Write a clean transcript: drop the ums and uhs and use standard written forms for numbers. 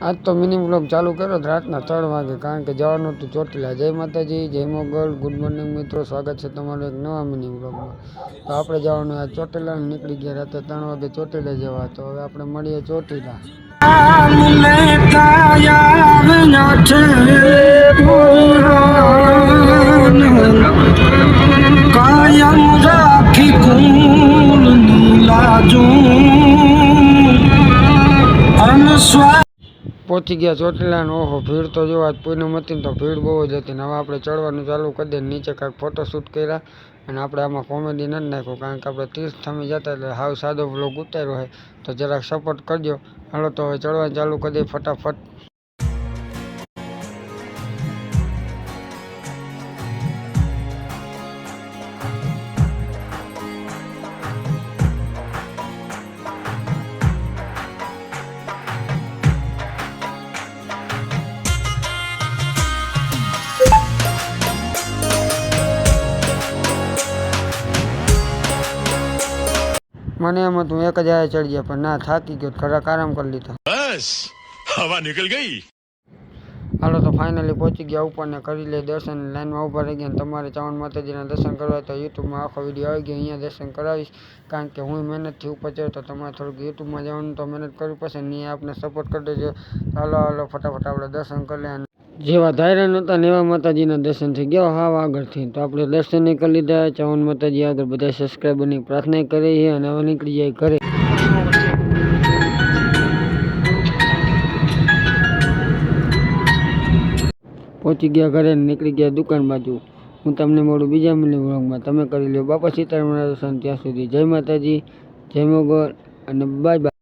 आज तो mini blog चालू करो रातना 3 वागे कारण के जवानुं तो ચોટીલા। जय माताजी, जय मोगल, गुड मॉर्निंग मित्रों, स्वागत है तमारुं एक नवा मिनी ब्लॉग में। तो आपणे जवानुं आज ચોટીલા, निकली गया राते 3 वागे ચોટીલા जवा। तो हवे आपणे मळीए ચોટીલા। पहुंची गया ચોટીલા। ओहो भीड़ तो जो आज पूनम हती तो भीड़ बहुत ज हती। हवे आपणे चढ़वानुं चालू कर दे। नीचे कांईक फोटोशूट कर्या अने आपणे आमां कॉमेडी नथी नाख्यो कारण के आपणे तीर्थधामे जता एटले हाव सादो व्लॉग उतार्यो है। तो जरा सपोर्ट करजो। हालो तो हवे चढ़वानुं चालू कर दे फटाफट। મને એમ હતું એક જ આયા ચડી ગયા પણ ના થાકી ગયો ખરાક આરામ કરી લીધો। बस हवा निकल गई। हालो तो फाइनली पहुंची गया ऊपर ने करी ले दर्शन। लाइन में उभा रही गया। तमारे चावण माताजी दर्शन करवा तो यूट्यूब में आखो विडियो आई गयो। अहींया दर्शन करावीश कारण के हूँ मेहनत थी ऊपर चढ़ो तो तमारे थोड़ुंक यूट्यूब में जवानुं तो मेहनत करवी पड़शे ने आपने सपोर्ट कर देजो। हालो हालो फटाफट आपणे दर्शन कर ले। जेवा धार्या नता नेवा माताजी दर्शन थी गया हाव आगळ थी। तो आपणे दर्शन कर लीधा। चावण माताजी आगळ बधा सब्सक्राइबर नी प्रार्थना करे है अने हवे निकળી जाय घरे। पहुंची गया घरे निकली गया दुकान बाजू। हूँ तमने मळुं बीजा मिनी व्लॉग में। तमे करी लो बापा सीतारामना दर्शन। त्यां सुधी जय माताजी, जय मोगल अने बाय बाय।